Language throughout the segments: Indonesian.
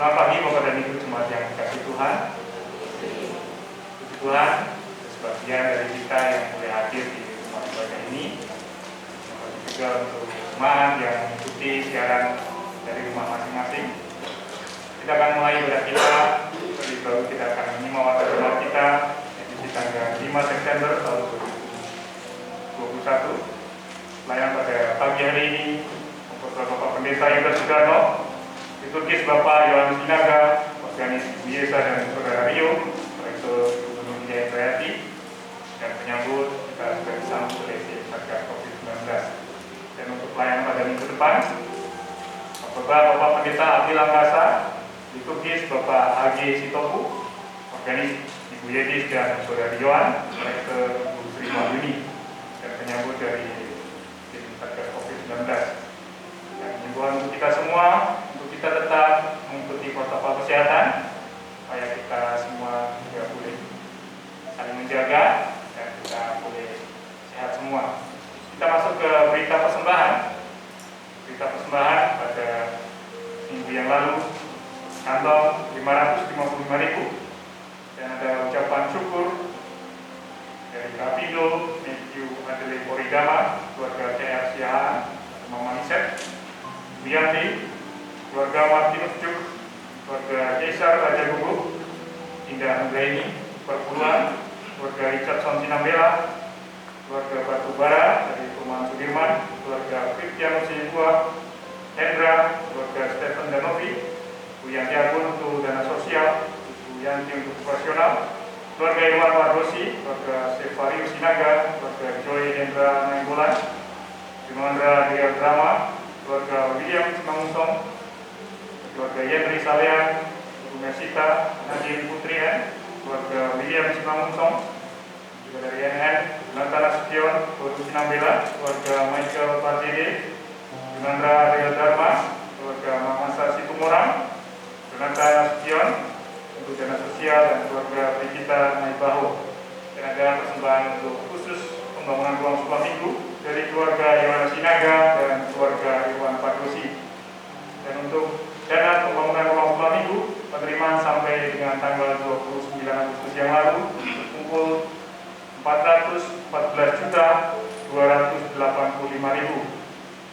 Selamat pagi Bapak dan Ibu jemaat yang dikasihi Tuhan. Puji Tuhan, sebagian dari kita yang boleh hadir di rumah ibadah ini, juga untuk jemaat yang mengikuti siaran dari rumah masing-masing. Kita akan mulai ibadah kita. Terlebih dahulu kita akan menyimak waktu doa kita edisi tanggal 5 September tahun 2021. Pelayanan pada pagi hari ini Bapak Pendeta Yuda Sugano, liturgis Bapak Yohanes Sinaga, Organis Biesa dan Saudara Rio, Rektor Gubernur Jaya Trayati, dan penyambut kita sudah disambut oleh Satgas COVID-19. Dan untuk pelayanan pada minggu depan, Bapak Pendeta Abdi Langkasa, liturgis Bapak H.G. Sitopu, Organis Ibu Yedis dan Saudara Yohan, Rektor Bu Sri Mahyuni, dan penyambut dari tim Satgas COVID-19. Dan himbauan untuk kita semua, untuk kita tetap mengikuti protokol kesehatan, supaya kita semua juga boleh saling menjaga dan kita boleh sehat semua. Kita masuk ke berita persembahan. Berita persembahan pada minggu yang lalu, kantong 555.000, dan ada ucapan syukur dari Kapindo, Matthew Adele Poridama, keluarga CR Siahaan, Mama Nisep, Wiyanti, keluarga Martinus Juk, keluarga Caesar Raja Gugu, Indah Anggraini, Perpuluhan, keluarga Richardson Sinambela, keluarga Batubara dari Perumahan Sudirman, keluarga Christian Sibua, Hendra, keluarga Stephen Danovi, Bu Yanti Agun untuk dana sosial, Bu Yanti untuk operasional, keluarga Iwan Wardosi, keluarga Sevarius Sinaga, keluarga Joy Hendra Nainggolan, Dimandra Dia Drama, keluarga William Simangunsong, keluarga Yendri Salean, Bu Mesita Nadine Putrian, keluarga William Simangunsong, juga dari NN, Natana Sution, keluarga Sinambela, keluarga Michael Pardede, Dimandra Dia Dharma, keluarga Mamasa Situmorang, Natana Sution, untuk dana sosial, dan keluarga Brigita Naibaho. Dan ada persembahan untuk khusus pembangunan ruang sekolah minggu dari keluarga Yohanes Sinaga dan keluarga Iwan Padosi. Dan untuk dana pembangunan ruang sekolah minggu, penerimaan sampai dengan tanggal 29 Agustus yang lalu berkumpul 414.285.000,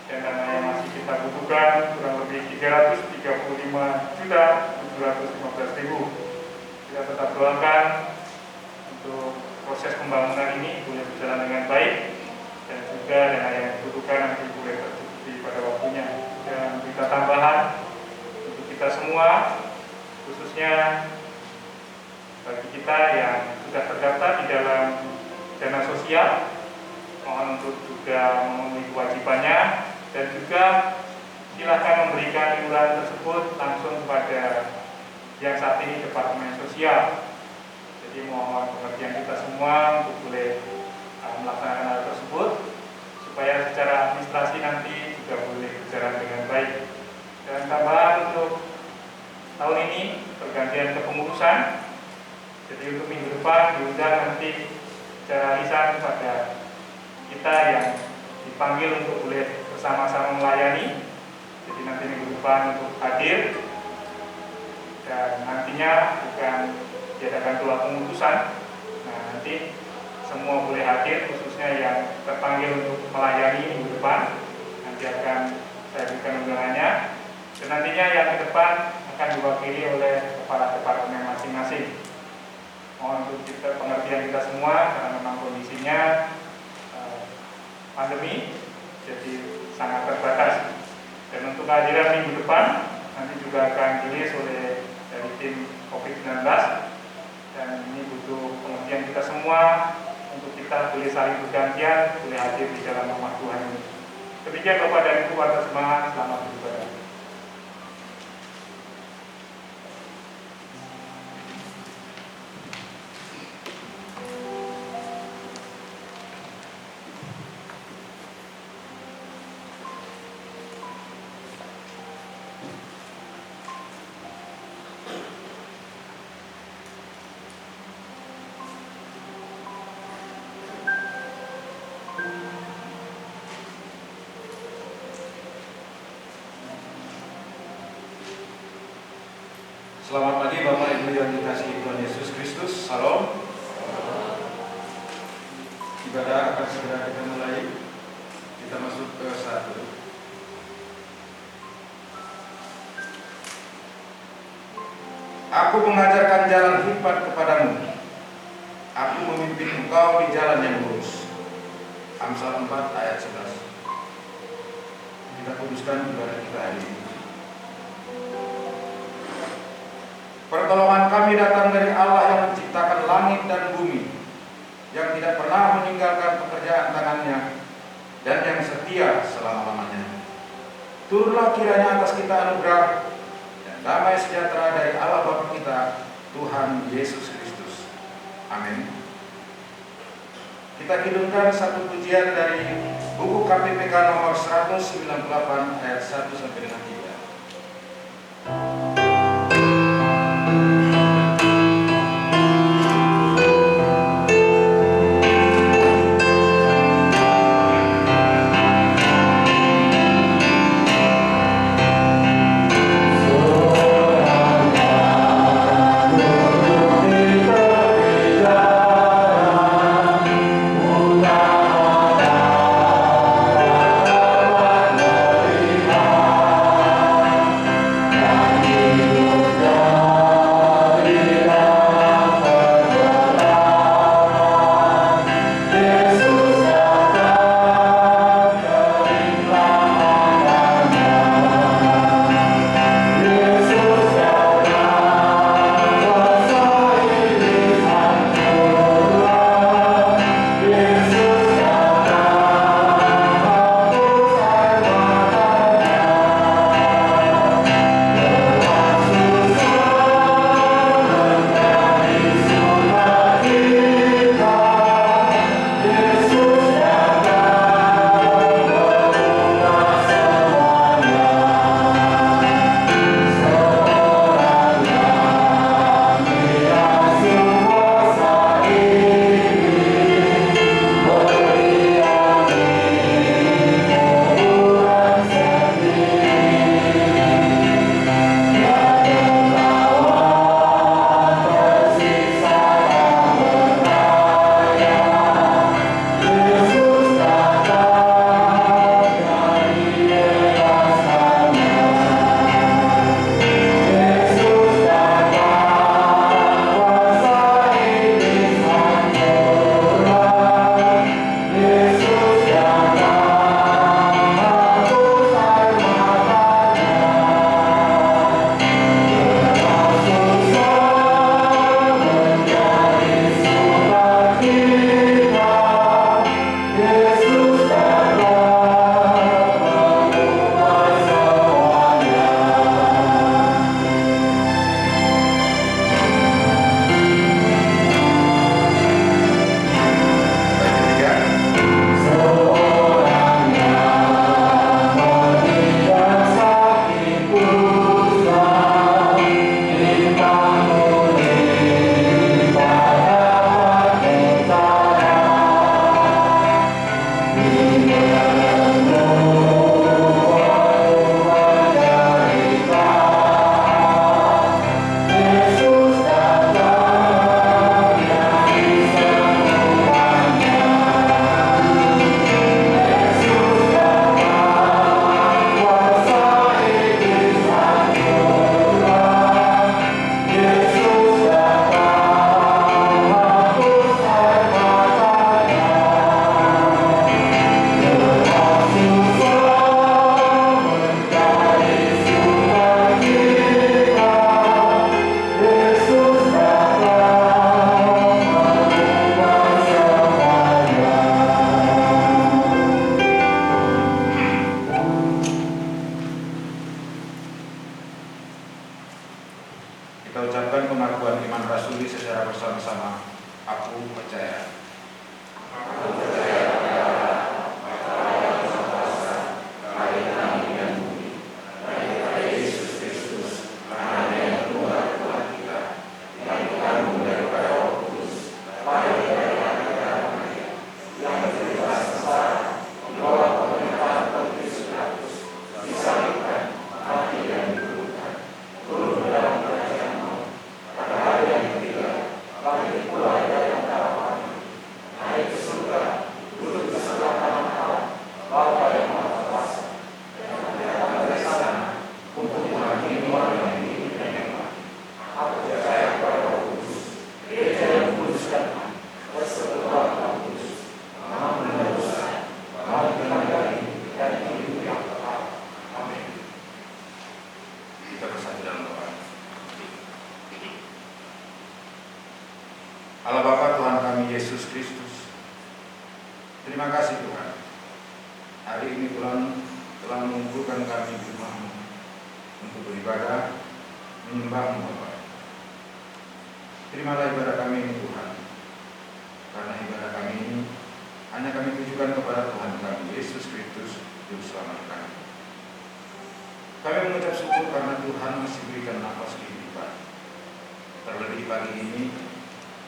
dan dana yang masih kita butuhkan kurang lebih 335.715.000. Kita tetap doakan untuk proses pembangunan ini boleh berjalan dengan baik, dan juga dana yang dibutuhkan nanti boleh tercukupi pada waktunya. Dan berita tambahan untuk kita semua, khususnya bagi kita yang sudah terdaftar di dalam dana sosial, mohon untuk juga memenuhi kewajibannya, dan juga silakan memberikan iuran tersebut langsung kepada yang saat ini Departemen Sosial. Jadi mohon pengertian kita semua untuk boleh melaksanakan hal tersebut, supaya secara administrasi nanti juga boleh berjalan dengan baik. Dan tambahan untuk tahun ini pergantian kepengurusan. Jadi untuk minggu depan diundang nanti secara lisan pada kita yang dipanggil untuk boleh bersama-sama melayani. Jadi nanti minggu depan untuk hadir, dan nantinya akan diadakan doa pengutusan. Nah, nanti semua boleh hadir, khususnya yang terpanggil untuk melayani minggu depan. Nanti akan saya berikan undangannya, dan nantinya yang ke depan akan diwakili oleh kepala departemen masing-masing. Mohon untuk kita pengertian kita semua, karena memang kondisinya pandemi, jadi sangat terbatas. Dan untuk kehadiran minggu depan nanti juga akan dirilis oleh dari tim COVID-19, dan ini butuh pengertian kita semua untuk kita boleh saling bergantian, boleh hadir di dalam rumah Tuhan ini. Demikian Bapak dan Ibu warga semangat, selamat beribadah. Selamat pagi Bapak Ibu yang dikasihi Tuhan Yesus Kristus. Salam. Ibadah akan segera kita mulai. Kita masuk ke 1. Aku mengajarkan jalan hikmat kepadamu. Aku memimpin engkau di jalan yang lurus. Amsal 4 ayat 11. Kita kuduskan ibadah kita hari ini. Pertolongan kami datang dari Allah yang menciptakan langit dan bumi, yang tidak pernah meninggalkan pekerjaan tangannya, dan yang setia selama-lamanya. Turunlah kiranya atas kita anugerah dan damai sejahtera dari Allah Bapa kita, Tuhan Yesus Kristus. Amin. Kita kidungkan satu pujian dari buku KPPK nomor 198 ayat 1 sampai dengan 3. Kita ucapkan pengakuan iman rasuli secara bersama-sama. Aku percaya. Terima kasih Tuhan. Hari ini Tuhan telah mengumpulkan kami di rumah-Mu untuk beribadah, menyembah-Mu Bapa. Terimalah ibadah kami ini Tuhan. Karena ibadah kami ini hanya kami tujukan kepada Tuhan kami, Yesus Kristus, Juru Selamat kami. Kami mengucap syukur karena Tuhan masih berikan nafas kehidupan. Terlebih pagi ini,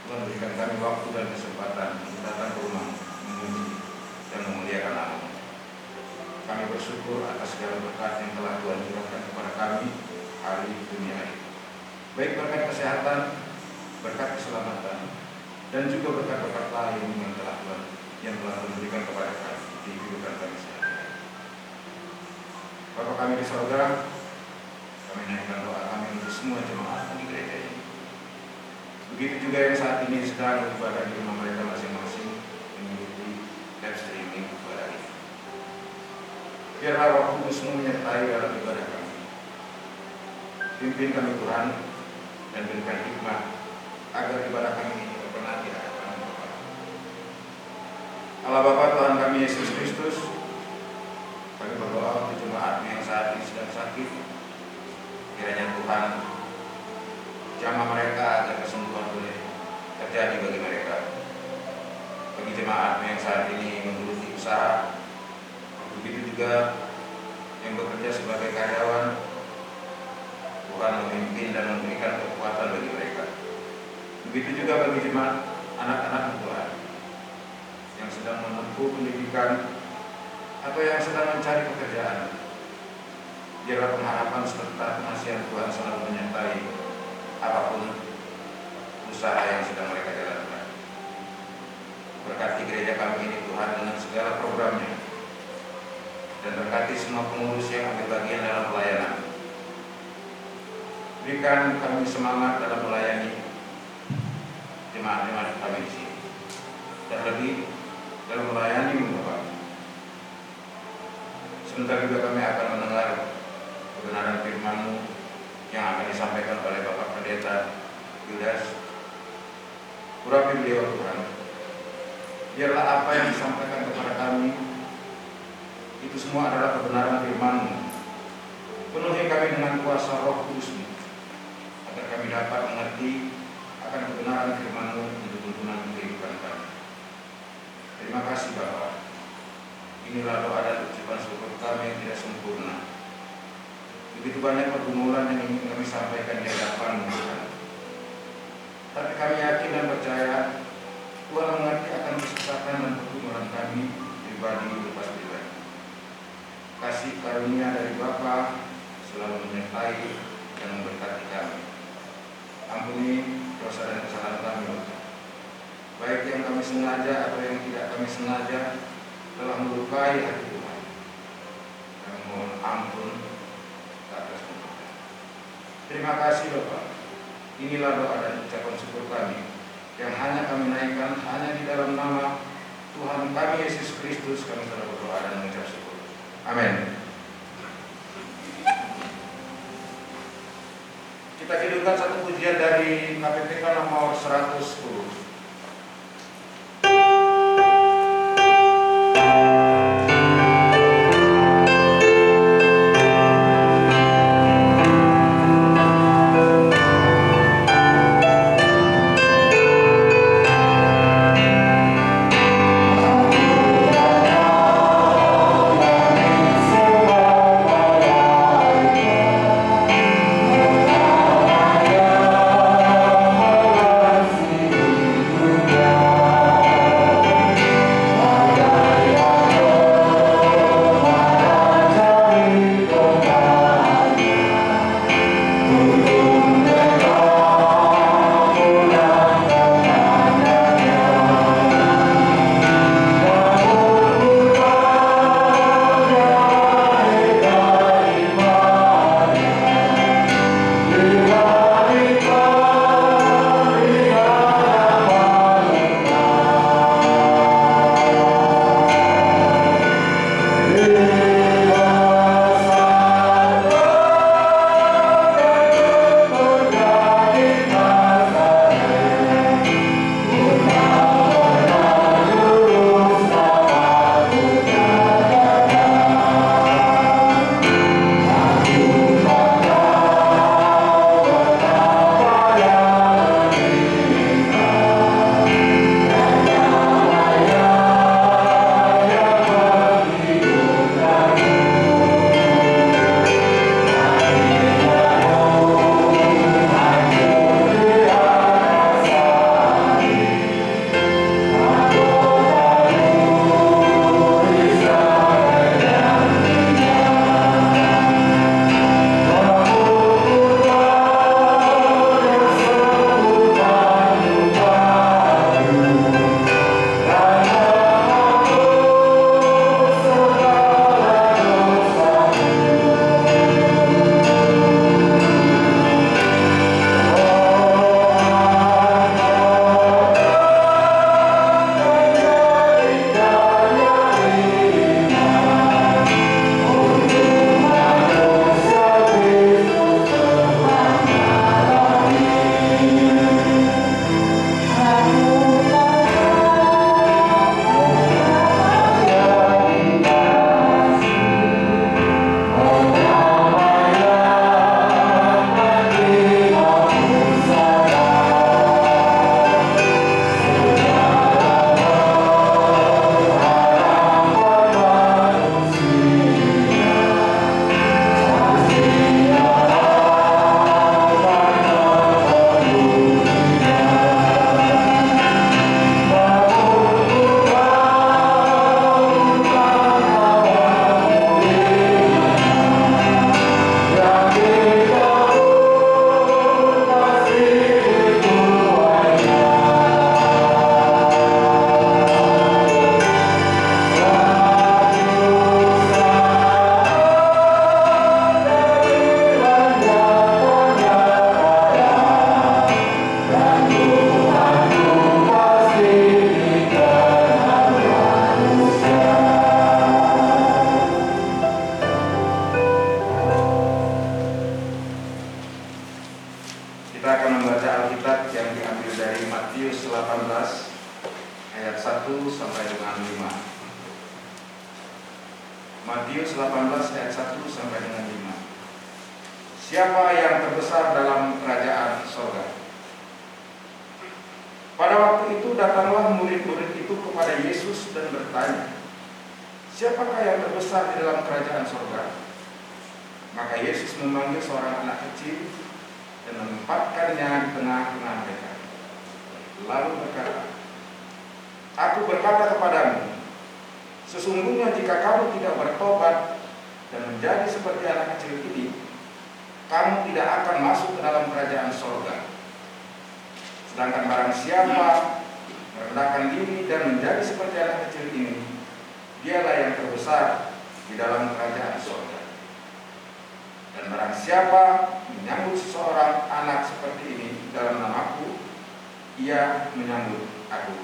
Tuhan berikan kami waktu dan kesempatan untuk datang ke rumah memuji dan memuliakan nama-Mu. Kami bersyukur atas segala berkat yang telah Tuhan curahkan kepada kami hari demi hari. Baik berkat kesehatan, berkat keselamatan, dan juga berkat-berkat lain yang telah Tuhan berikan kepada kami di kehidupan kami sehari-hari. Bapa kami di sorga, kami naikkan doa kami untuk semua jemaat di gereja ini. Begitu juga yang saat ini sedang beribadah di rumah mereka masing-masing mengikuti live streaming ibadah ini. Biarlah Roh Kudus-Mu menyertai dalam ibadah kami. Pimpin kami Tuhan dan berikan hikmat agar ibadah kami ini berkenan di hadapan Bapa. Allah Bapa Tuhan kami Yesus Kristus, kami berdoa untuk jemaat yang saat ini sedang sakit. Kiranya Tuhan jamah mereka agar kesembuhan boleh terjadi bagi mereka. Bagi jemaat yang saat ini menggeluti usaha, begitu juga yang bekerja sebagai karyawan, Tuhan memimpin dan memberikan kekuatan bagi mereka. Begitu juga bagi jemaat anak-anak Tuhan yang sedang menempuh pendidikan atau yang sedang mencari pekerjaan. Biarlah pengharapan serta pengasihan Tuhan selalu menyertai apapun usaha yang sedang mereka jalankan. Berkati gereja kami ini Tuhan dengan segala programnya, dan berkati semua pengurus yang ambil bagian dalam pelayanan. Berikan kami semangat dalam melayani jemaat-jemaat kami di sini, terlebih dalam melayani Bapak. Sebentar juga kami akan mendengar kebenaran firman-Mu yang akan disampaikan oleh Bapak Pendeta Yudas. Urapi beliau Tuhan. Biarlah apa yang disampaikan kepada kami itu semua adalah kebenaran firman-Mu. Penuhi kami dengan kuasa Roh Kudus-Mu agar kami dapat mengerti akan kebenaran firman-Mu untuk tuntunan kehidupan kami. Terima kasih Bapa. Inilah doa dan ucapan syukur kami yang tidak sempurna. Begitu banyak pergumulan yang ingin kami sampaikan di hadapan-Mu Tuhan. Tapi kami yakin dan percaya Tuhan mengerti akan kesesatan dan pergumulan kami pribadi lepas pribadi. Kasih karunia dari Bapa selalu menyertai dan memberkati kami. Ampuni dosa dan kesalahan kami, baik yang kami sengaja atau yang tidak kami sengaja telah melukai hati Tuhan. Kami mohon ampun atas semua. Terima kasih Bapak. Inilah doa dan ucapan syukur kami yang hanya kami naikkan hanya di dalam nama Tuhan kami Yesus Kristus. Kami telah berdoa dan mengucap syukur. Amin. Kita hidupkan satu pujian dari KPPK nomor 110. Kita akan membaca Alkitab yang diambil dari Matius 18 ayat 1 sampai dengan 5. Matius 18 ayat 1 sampai dengan 5. Siapa yang terbesar dalam kerajaan sorga? Pada waktu itu datanglah murid-murid itu kepada Yesus dan bertanya, siapakah yang terbesar di dalam kerajaan sorga? Maka Yesus memanggil seorang anak kecil dan menempatkannya di tengah-tengah mereka. Lalu berkata, Aku berkata kepadamu, sesungguhnya jika kamu tidak bertobat dan menjadi seperti anak kecil ini, kamu tidak akan masuk ke dalam kerajaan sorga. Sedangkan barang siapa merendahkan diri dan menjadi seperti anak kecil ini, dialah yang terbesar di dalam kerajaan sorga. Dan barang siapa menyambut seseorang anak seperti ini dalam namaku, ia menyambut aku.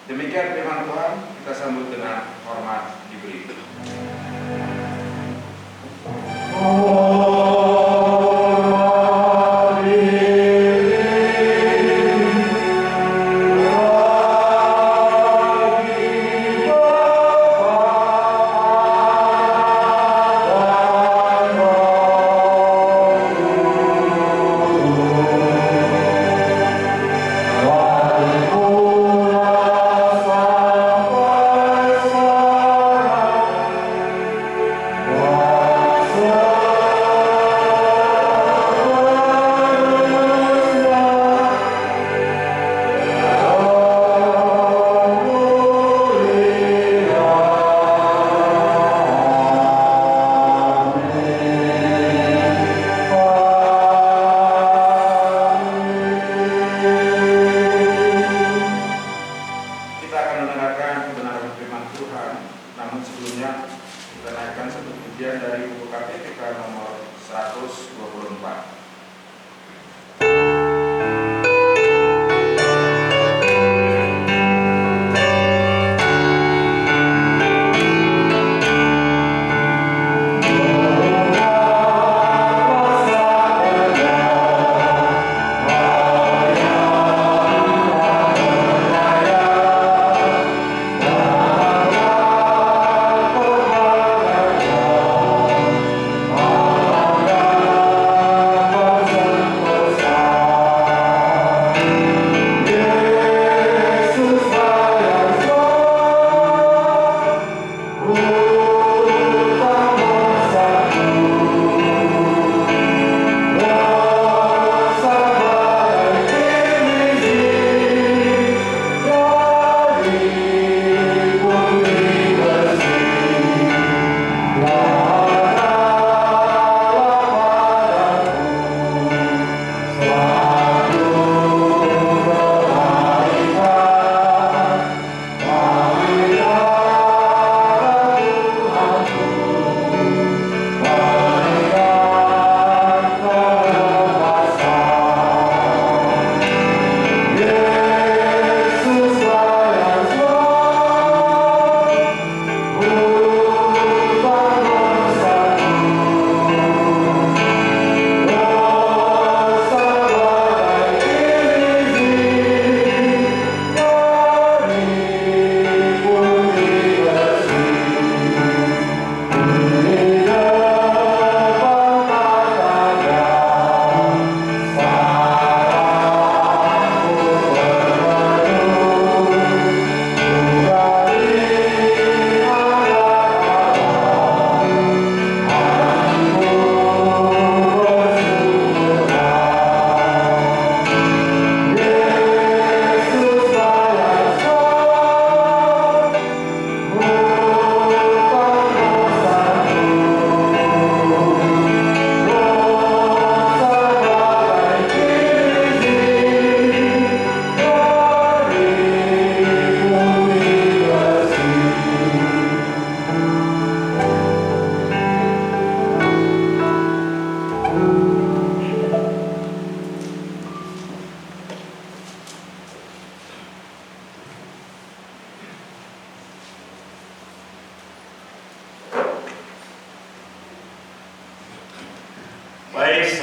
Demikian firman Tuhan, kita sambut dengan hormat diberi.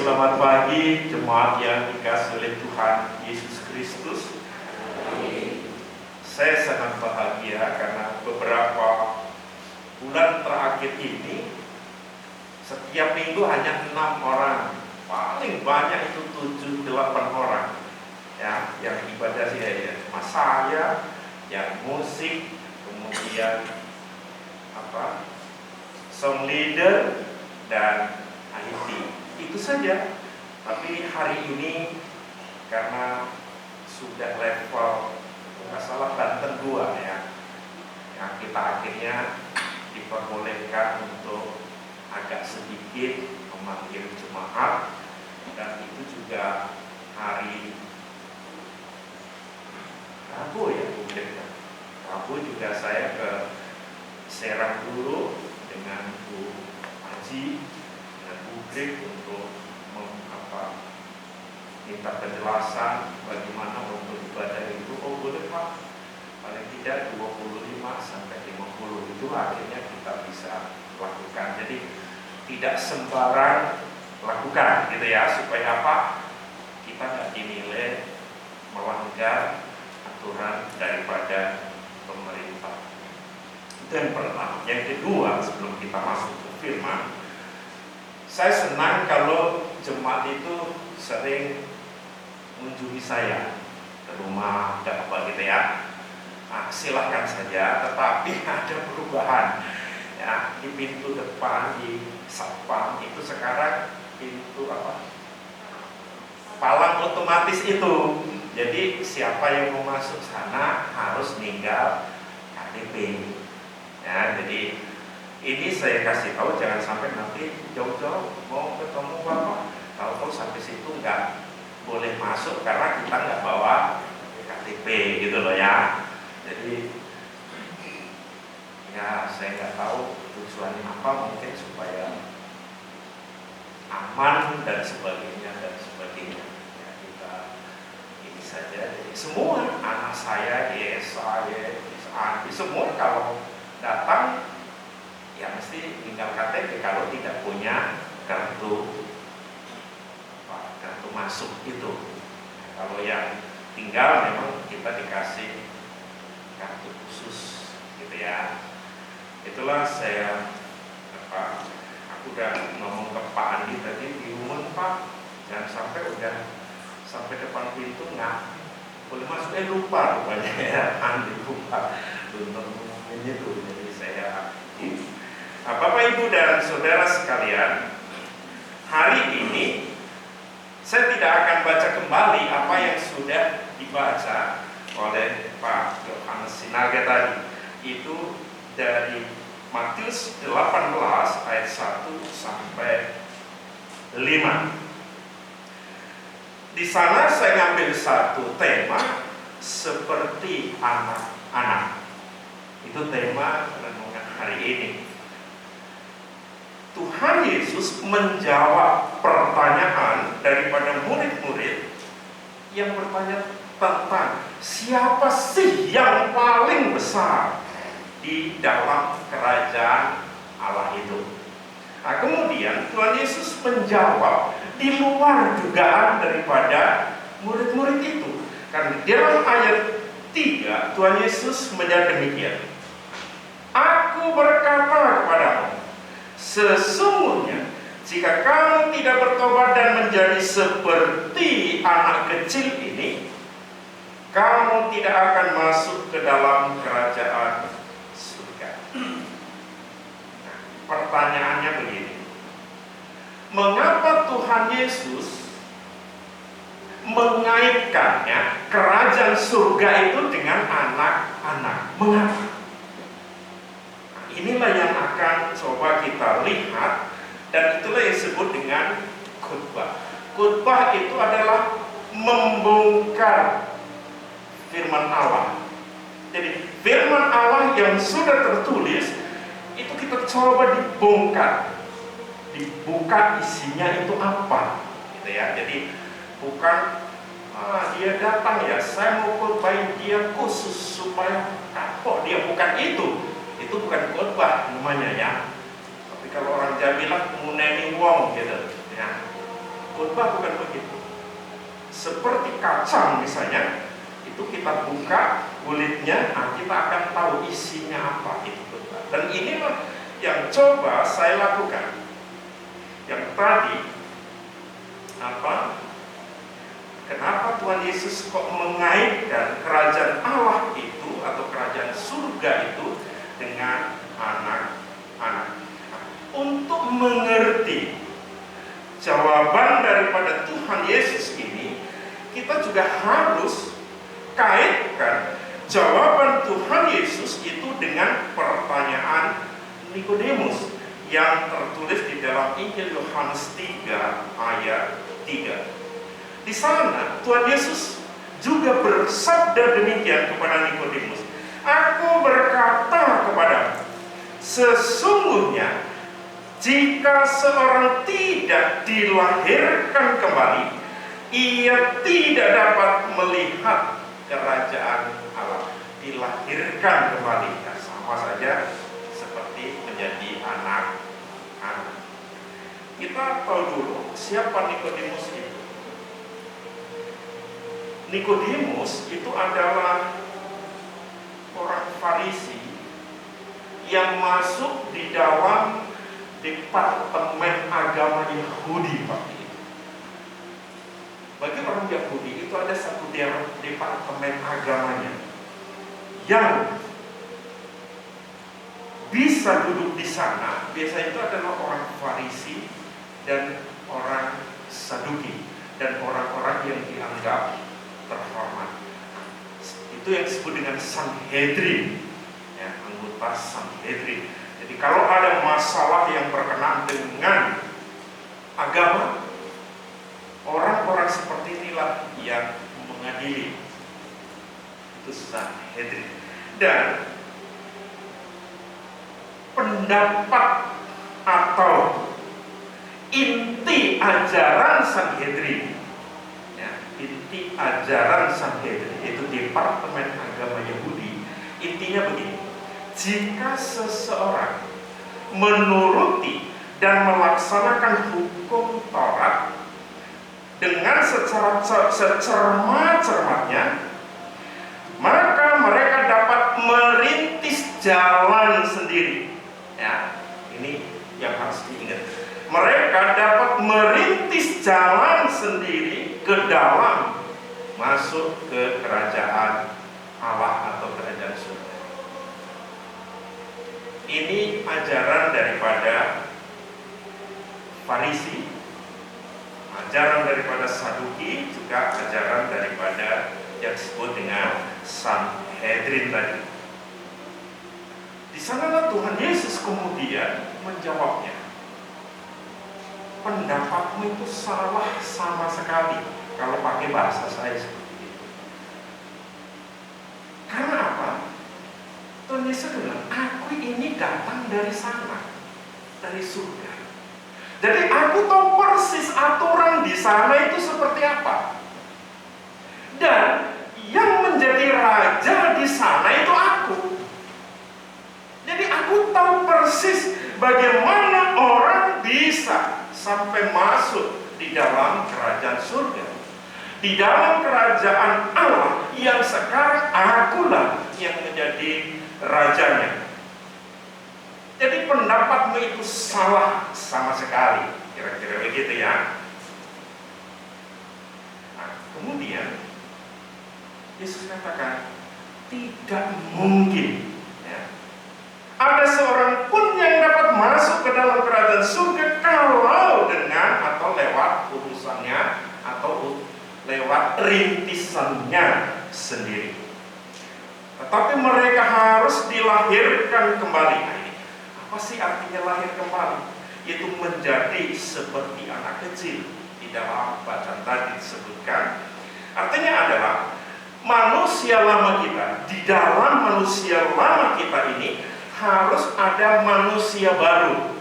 selamat pagi jemaat yang dikasihi oleh Tuhan Yesus Kristus. Saya sangat bahagia karena beberapa bulan terakhir ini setiap minggu hanya 6 orang, paling banyak itu 7-8 orang ya, yang ibadah ya, cuma saya, yang musik, kemudian song leader dan IT. Itu saja. Tapi hari ini karena sudah level nggak salah Banten 2 ya, yang kita akhirnya diperbolehkan untuk agak sedikit memanggil jemaat, dan itu juga hari Rabu ya, Rabu juga saya ke Serang dulu dengan Bu Haji dan Bu Greg untuk minta penjelasan bagaimana untuk ibadah itu. Oh boleh Pak, paling tidak 25 sampai 50 itu akhirnya kita bisa lakukan. Jadi tidak sembarang lakukan gitu ya, supaya apa? Kita nggak dinilai melanggar aturan daripada pemerintah. Itu yang pertama. Yang kedua, sebelum kita masuk ke firman, saya senang kalau jemaat itu sering mengunjungi saya ke rumah dan apa gitu ya. Nah, silahkan saja, tetapi ada perubahan ya, di pintu depan di satpam itu sekarang pintu palang otomatis itu. Jadi siapa yang mau masuk sana harus ninggal KTP ya. Jadi ini saya kasih tahu, jangan sampai nanti jauh-jauh mau ketemu Bapak, tahu sampai situ nggak boleh masuk karena kita nggak bawa KTP gitu loh ya. Jadi ya saya nggak tahu tujuannya apa, mungkin supaya aman dan sebagainya dan sebagainya ya, kita ini saja. Jadi semua anak saya, saya, semua kalau datang ya mesti tinggal KTP kalau tidak punya kartu masuk itu. Kalau yang tinggal memang kita dikasih kartu khusus gitu ya. Itulah saya aku udah ngomong ke Pak Andi tadi, diumum Pak, jangan sampai udah sampai depan pintu nggak boleh masuk, lupa rupanya ya, Andi lupa untuk ngomongin itu. Jadi saya Bapak Ibu dan Saudara sekalian, hari ini saya tidak akan baca kembali apa yang sudah dibaca oleh Pak Yohanes Sinaga tadi. Itu dari Matius 18 ayat 1 sampai 5. Di sana saya ngambil satu tema seperti anak-anak. Itu tema renungan hari ini. Tuhan Yesus menjawab pertanyaan daripada murid-murid yang bertanya tentang siapa sih yang paling besar di dalam kerajaan Allah itu. Nah, kemudian Tuhan Yesus menjawab di luar dugaan daripada murid-murid itu. Karena dalam ayat 3 Tuhan Yesus menjawab demikian. Aku berkata kepadamu, sesungguhnya jika kamu tidak bertobat dan menjadi seperti anak kecil ini, kamu tidak akan masuk ke dalam kerajaan surga. Nah, pertanyaannya begini, mengapa Tuhan Yesus mengaitkannya kerajaan surga itu dengan anak-anak? Mengapa? Inilah yang akan coba kita lihat, dan itulah yang disebut dengan khotbah. Khotbah itu adalah membongkar firman Allah. Jadi firman Allah yang sudah tertulis itu kita coba dibongkar, dibuka isinya itu apa, gitu ya. Jadi bukan dia datang ya, saya mau khotbahin dia khusus supaya kapok dia, bukan itu. Itu bukan khotbah namanya ya. Tapi kalau orang Jawa bilang nguneni wong gitu ya. Khotbah bukan begitu. Seperti kacang misalnya, itu kita buka kulitnya, kita akan tahu isinya apa itu khotbah. Dan inilah yang coba saya lakukan. Yang tadi kenapa Tuhan Yesus kok mengaitkan kerajaan Allah itu atau kerajaan surga itu dengan anak-anak? Untuk mengerti jawaban daripada Tuhan Yesus ini, kita juga harus kaitkan jawaban Tuhan Yesus itu dengan pertanyaan Nikodemus yang tertulis di dalam Injil Yohanes 3 ayat 3. Di sana Tuhan Yesus juga bersabda demikian kepada Nikodemus, "Aku berkata kepadamu, sesungguhnya jika seorang tidak dilahirkan kembali, ia tidak dapat melihat kerajaan Allah." Dilahirkan kembali, ya, sama saja seperti menjadi anak. Kita tahu dulu siapa Nikodemus itu. Nikodemus itu adalah orang Farisi yang masuk di dalam departemen agama Yahudi waktu itu. Bagi orang Yahudi itu ada satu departemen agamanya yang bisa duduk di sana. Biasanya itu adalah orang Farisi dan orang Saduki dan orang-orang yang dianggap terhormat. Itu yang disebut dengan Sanhedrin, ya, anggota Sanhedrin. Jadi kalau ada masalah yang berkenaan dengan agama, orang-orang seperti inilah yang mengadili. Itu Sanhedrin. Dan pendapat atau inti ajaran Sanhedrin, ya, inti ajaran Sanhedrin itu departemen agama Yahudi, intinya begini: jika seseorang menuruti dan melaksanakan hukum Taurat dengan secara secermat-cermatnya, maka mereka dapat merintis jalan sendiri. Ya, ini yang harus diingat. Mereka dapat merintis jalan sendiri ke dalam masuk ke kerajaan Allah atau kerajaan surga. Ini ajaran daripada Farisi, ajaran daripada Saduki, juga ajaran daripada yang disebut dengan Sanhedrin tadi. Di sanalah Tuhan Yesus kemudian menjawabnya. Pendapatmu itu salah sama sekali kalau pakai bahasa saya seperti itu. Karena apa? Tuhan Yesus bilang, aku ini datang dari sana, dari surga. Jadi aku tahu persis aturan di sana itu seperti apa. Dan yang menjadi raja di sana itu aku. Jadi aku tahu persis bagaimana orang bisa sampai masuk di dalam kerajaan surga, di dalam kerajaan Allah yang sekarang akulah yang menjadi rajanya. Jadi pendapatmu itu salah sama sekali, kira-kira begitu ya. Nah, kemudian Yesus katakan, tidak mungkin ya, ada seorang pun yang dapat masuk ke dalam kerajaan surga kalau dengan atau lewat urusannya atau lewat rintisannya sendiri. Tetapi mereka harus dilahirkan kembali. Nah, ini apa sih artinya lahir kembali? Yaitu menjadi seperti anak kecil. Di dalam bacaan tadi disebutkan, artinya adalah manusia lama kita. Di dalam manusia lama kita ini harus ada manusia baru.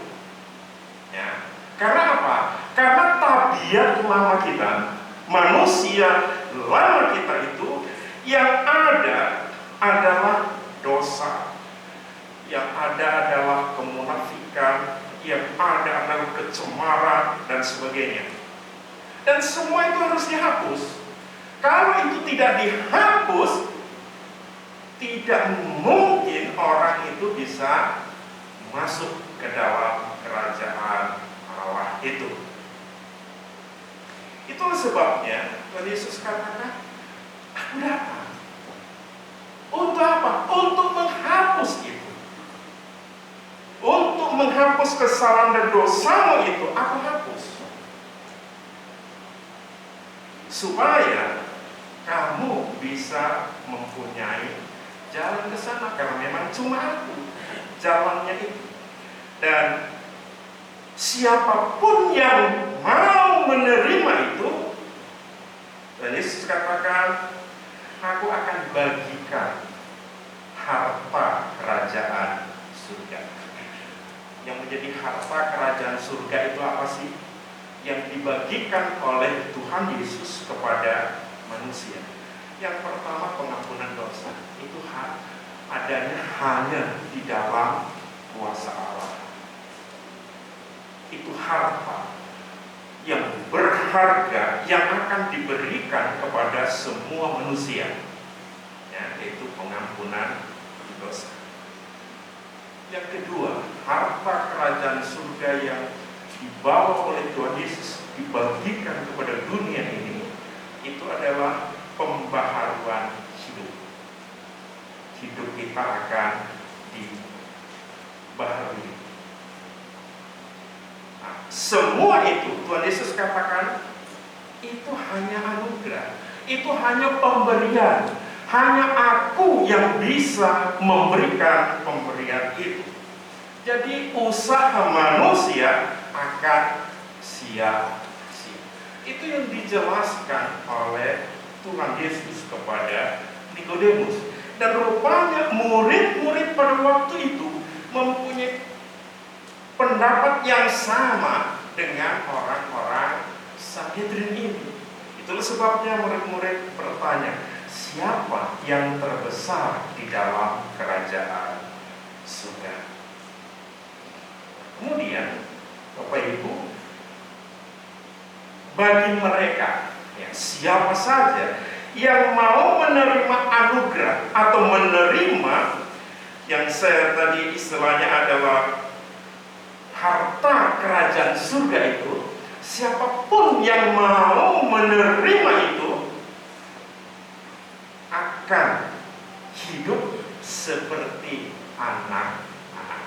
Ya. Karena apa? Karena tabiat lama kita, manusia lama kita itu yang ada adalah dosa, yang ada adalah kemunafikan, yang ada adalah kecemaran dan sebagainya. Dan semua itu harus dihapus. Kalau itu tidak dihapus, tidak mungkin orang itu bisa masuk ke dalam kerajaan Allah itu. Itulah sebabnya Tuhan Yesus katakan, aku datang. Untuk apa? Untuk menghapus itu. Untuk menghapus kesalahan dan dosamu itu, aku hapus. Supaya kamu bisa mempunyai jalan ke sana, karena memang cuma aku jalannya itu. Dan siapapun yang mau menerima itu, dan Yesus katakan, aku akan bagikan harta kerajaan surga. Yang menjadi harta kerajaan surga itu apa sih? Yang dibagikan oleh Tuhan Yesus kepada manusia. Yang pertama, pengampunan dosa. Itu adanya hanya di dalam kuasa Allah. Itu harta yang berharga yang akan diberikan kepada semua manusia, ya, yaitu pengampunan dosa. Yang kedua, harta kerajaan surga yang dibawa oleh Tuhan Yesus dibagikan kepada dunia ini, itu adalah pembaharuan hidup. Hidup kita akan dibaharui. Nah, semua itu Tuhan Yesus katakan itu hanya anugerah, itu hanya pemberian. Hanya aku yang bisa memberikan pemberian itu. Jadi usaha manusia akan sia-sia. Itu yang dijelaskan oleh Tuhan Yesus kepada Nikodemus. Dan rupanya murid-murid pada waktu itu mempunyai pendapat yang sama dengan orang-orang Sanhedrin ini. Itulah sebabnya murid-murid bertanya, siapa yang terbesar di dalam kerajaan surga? Kemudian, Bapak Ibu, bagi mereka, ya, siapa saja yang mau menerima anugerah atau menerima yang saya tadi istilahnya adalah harta kerajaan surga itu, siapapun yang mau menerima itu akan hidup seperti anak-anak.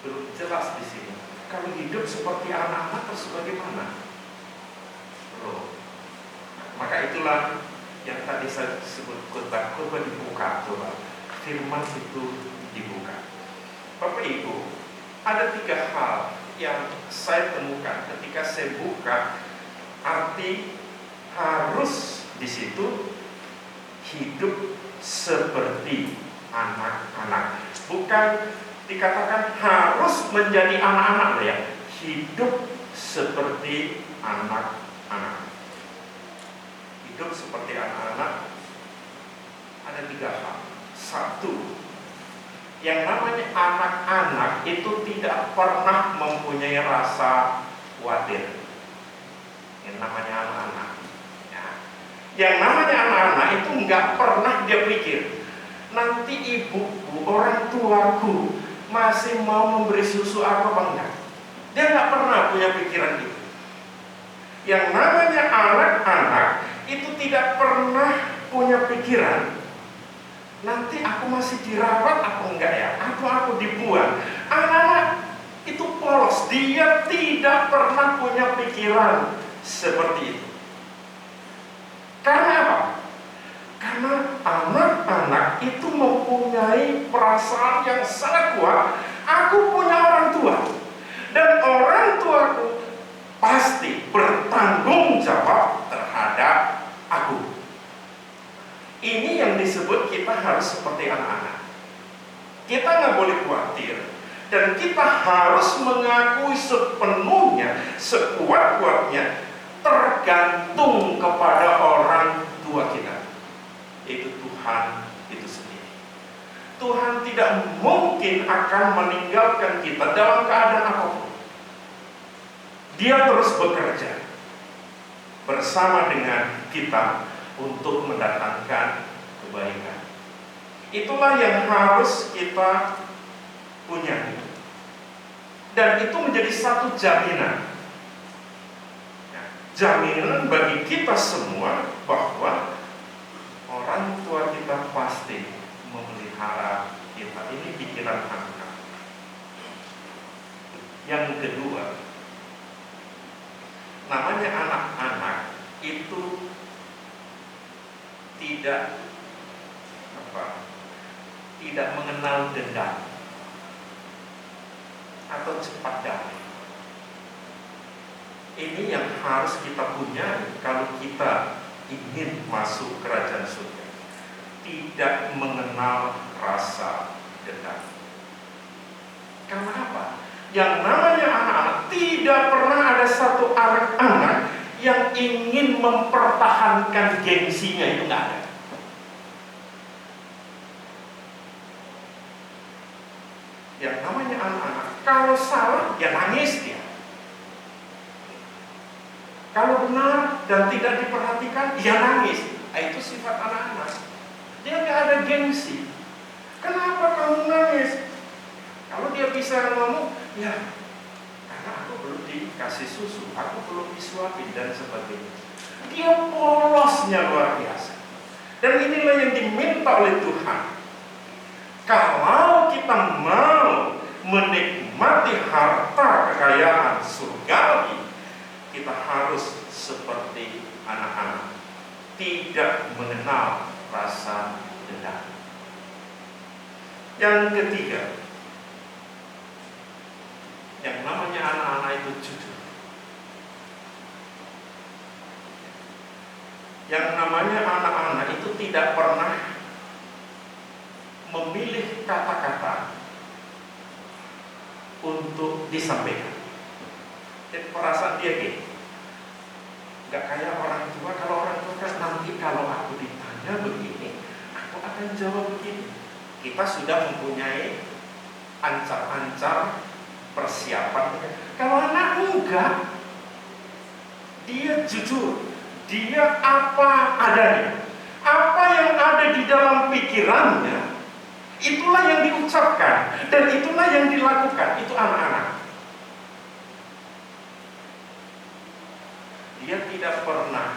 Belum jelas di sini. Kalau hidup seperti anak-anak terus bagaimana? Maka itulah yang tadi saya sebut khotbah dibuka, coba firman itu dibuka. Bapak Ibu, ada 3 hal yang saya temukan ketika saya buka arti harus di situ hidup seperti anak-anak. Bukan dikatakan harus menjadi anak-anak ya. Hidup seperti anak-anak. Hidup seperti anak-anak ada 3 hal. 1, yang namanya anak-anak itu tidak pernah mempunyai rasa khawatir. Yang namanya anak-anak, ya. Yang namanya anak-anak itu nggak pernah dia pikir nanti ibuku, orang tuaku masih mau memberi susu apa enggak. Dia nggak pernah punya pikiran itu. Yang namanya anak-anak itu tidak pernah punya pikiran nanti aku masih dirawat apa enggak ya, atau aku dibuang. Anak-anak itu polos, dia tidak pernah punya pikiran seperti itu. Karena apa? Karena anak-anak itu mempunyai perasaan yang sangat kuat. Aku punya orang tua, dan orang tuaku pasti bertanggung jawab terhadap aku. Ini yang disebut kita harus seperti anak-anak. Kita nggak boleh khawatir, dan kita harus mengakui sepenuhnya, sekuat-kuatnya, tergantung kepada orang tua kita, yaitu Tuhan itu sendiri. Tuhan tidak mungkin akan meninggalkan kita dalam keadaan apapun. Dia terus bekerja bersama dengan kita untuk mendatangkan kebaikan. Itulah yang harus kita punya. Dan itu menjadi satu jaminan. Jaminan bagi kita semua bahwa orang tua kita pasti memelihara kita. Ini pikiran anak. Yang kedua, namanya anak-anak itu tidak mengenal dendam atau cepat damai. Ini yang harus kita punya kalau kita ingin masuk kerajaan surga. Tidak mengenal rasa dendam. Karena apa? Yang namanya anak-anak, tidak pernah ada satu anak-anak yang ingin mempertahankan gengsinya, itu nggak ada. Yang namanya anak-anak, kalau salah, ya nangis dia. Kalau benar dan tidak diperhatikan, ya nangis. Itu sifat anak-anak. Dia nggak ada gengsi. Kenapa kamu nangis? Kalau dia bisa ngomong, ya karena aku belum dikasih susu, aku belum disuapin dan sebagainya. Dia polosnya luar biasa. Dan inilah yang diminta oleh Tuhan. Kalau kita mau menikmati harta kekayaan surgawi, kita harus seperti anak-anak, tidak mengenal rasa dendam. Yang ketiga, yang namanya anak-anak itu jujur. Yang namanya anak-anak itu tidak pernah memilih kata-kata untuk disampaikan. Jadi perasaan dia gini, gak kayak orang tua. Kalau orang tua kan nanti kalau aku ditanya begini, aku akan jawab begini. Kita sudah mempunyai ancar-ancar persiapan. Kalau anak enggak, dia jujur, dia apa adanya, apa yang ada di dalam pikirannya, itulah yang diucapkan dan itulah yang dilakukan. Itu anak-anak. Dia tidak pernah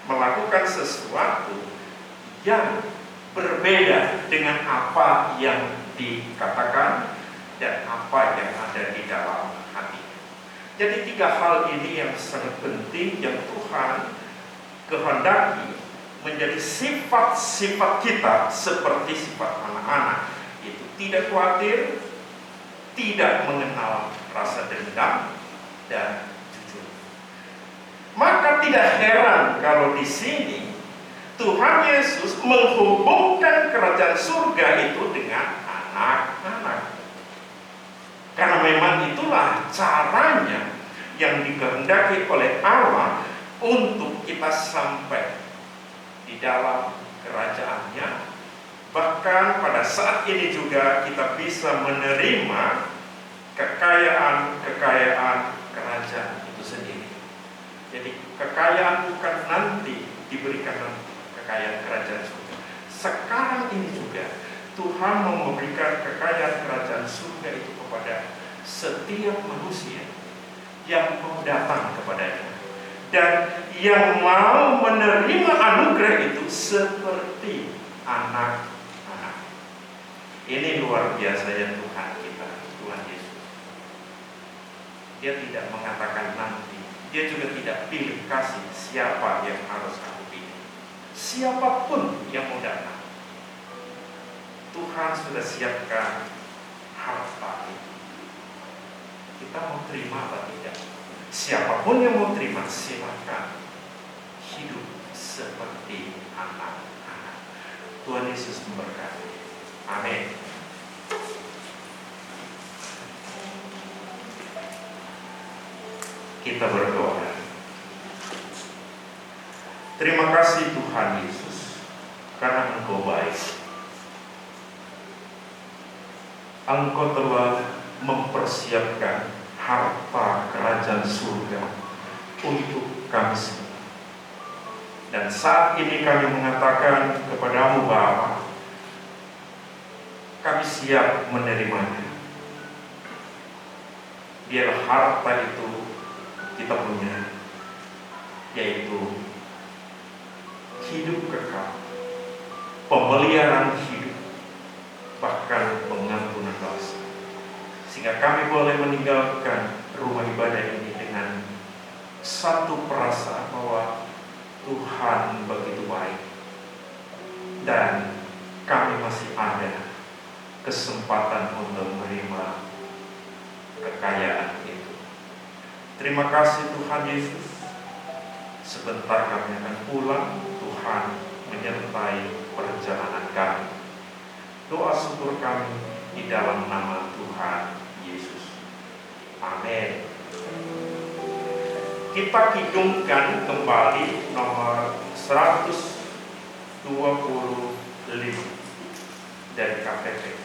melakukan sesuatu yang berbeda dengan apa yang dikatakan dan apa yang ada di dalam hati. Jadi 3 hal ini yang sangat penting yang Tuhan kehendaki menjadi sifat-sifat kita seperti sifat anak-anak. Itu tidak khawatir, tidak mengenal rasa dendam, dan jujur. Maka tidak heran kalau di sini Tuhan Yesus menghubungkan kerajaan surga itu dengan anak-anak. Karena memang itulah caranya yang dikehendaki oleh Allah untuk kita sampai di dalam kerajaannya. Bahkan pada saat ini juga kita bisa menerima kekayaan kerajaan itu sendiri. Jadi kekayaan bukan nanti diberikan nanti, kekayaan kerajaan surga. Sekarang ini juga Tuhan memberikan kekayaan kerajaan surga itu kepada setiap manusia yang mau datang kepadanya dan yang mau menerima anugerah itu seperti anak-anak. Ini luar biasanya Tuhan kita, Tuhan Yesus. Dia tidak mengatakan nanti, dia juga tidak pilih kasih siapa yang harus aku pilih. Siapapun yang mau datang, Tuhan sudah siapkan harta itu. Kita mau terima atau tidak? Siapapun yang mau terima, silakan hidup seperti anak-anak. Tuhan Yesus memberkati. Amin. Kita berdoa. Terima kasih Tuhan Yesus, karena Engkau baik. Engkau telah mempersiapkan harta kerajaan surga untuk kami semua. Dan saat ini kami mengatakan kepadamu Bapa, kami siap menerimanya. Biarlah harta itu kita punya, yaitu hidup kekal, pemeliharaan hidup, bahkan pengampunan dosa. Sehingga kami boleh meninggalkan rumah ibadah ini dengan satu perasaan bahwa Tuhan begitu baik dan kami masih ada kesempatan untuk menerima kekayaan itu. Terima kasih Tuhan Yesus. Sebentar kami akan pulang. Tuhan menyertai perjalanan kami. Doa syukur kami di dalam nama Tuhan Yesus. Amin. Kita kidungkan kembali nomor 125 dari KPPK.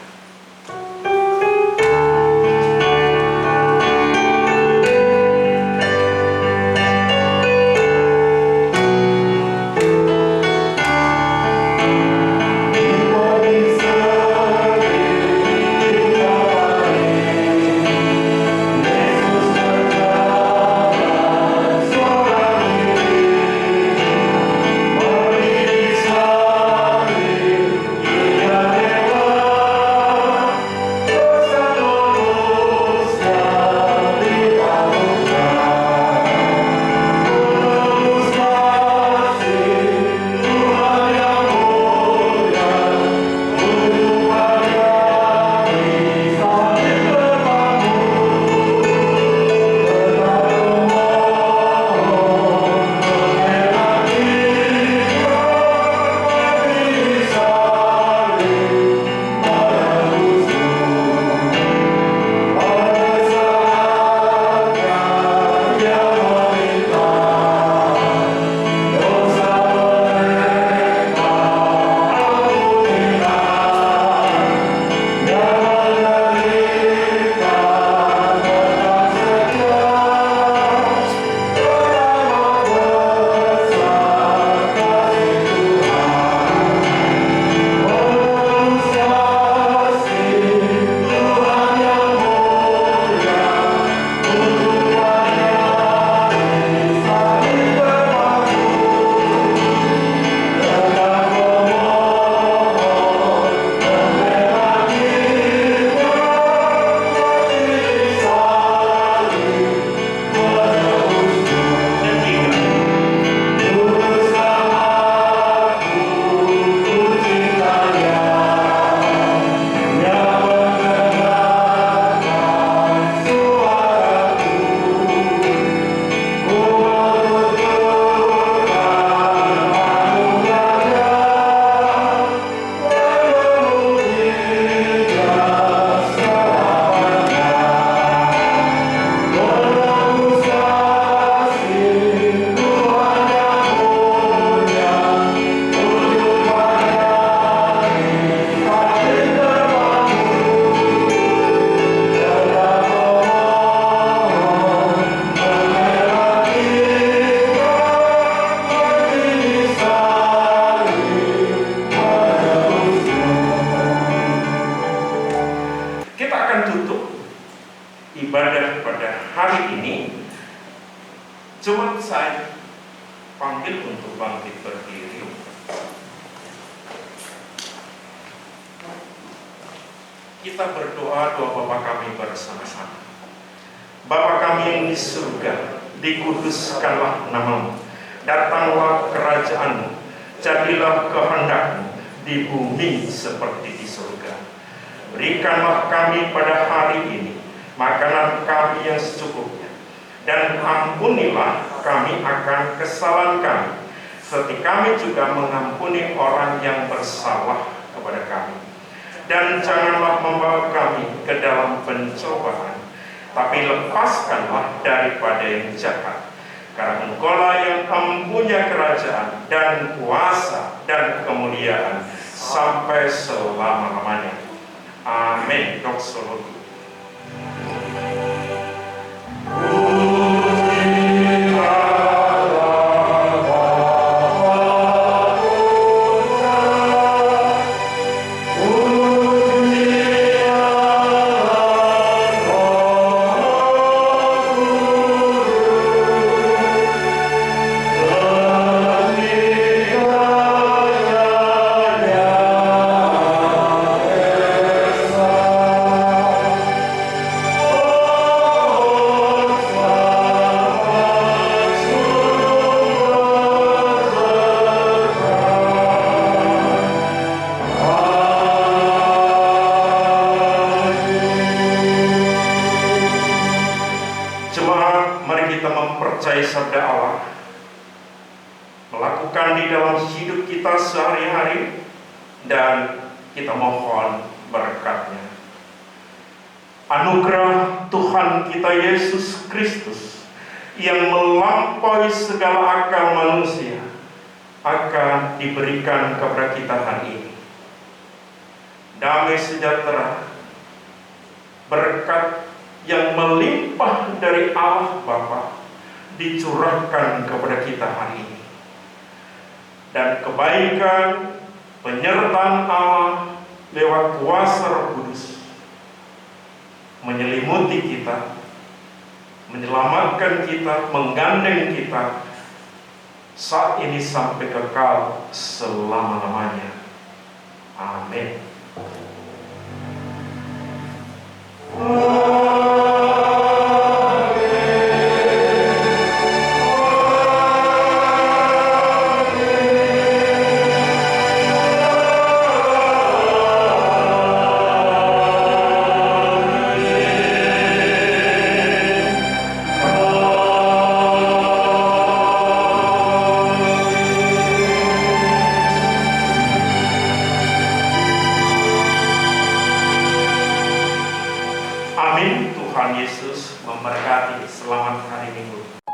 Ibadah pada hari ini. Cuma saya panggil untuk bangkit berdiri. Kita berdoa doa Bapa kami bersama-sama. Bapa kami yang di surga, dikuduskanlah namamu, datanglah kerajaanmu, jadilah kehendakmu di bumi seperti di surga. Berikanlah kami pada hari ini makanan kami yang secukupnya, dan ampunilah kami akan kesalahan kami, seperti kami juga mengampuni orang yang bersalah kepada kami. Dan janganlah membawa kami ke dalam pencobaan, tapi lepaskanlah daripada yang jahat. Karena Engkaulah yang mempunyai kerajaan dan kuasa dan kemuliaan sampai selama-lamanya. Amin. Doksologi. sabda Allah melakukan di dalam hidup kita sehari-hari, dan kita mohon berkat-Nya. Anugerah Tuhan kita Yesus Kristus yang melampaui segala akal manusia akan diberikan kepada kita hari ini. Damai sejahtera, berkat yang melimpah dari Allah Bapa dicurahkan kepada kita hari ini. Dan kebaikan, penyertaan Allah lewat kuasa Roh Kudus menyelimuti kita, menyelamatkan kita, menggandeng kita saat ini sampai kekal selama-lamanya. Amin. Amin. Tuhan Yesus memberkati. Selamat hari Minggu.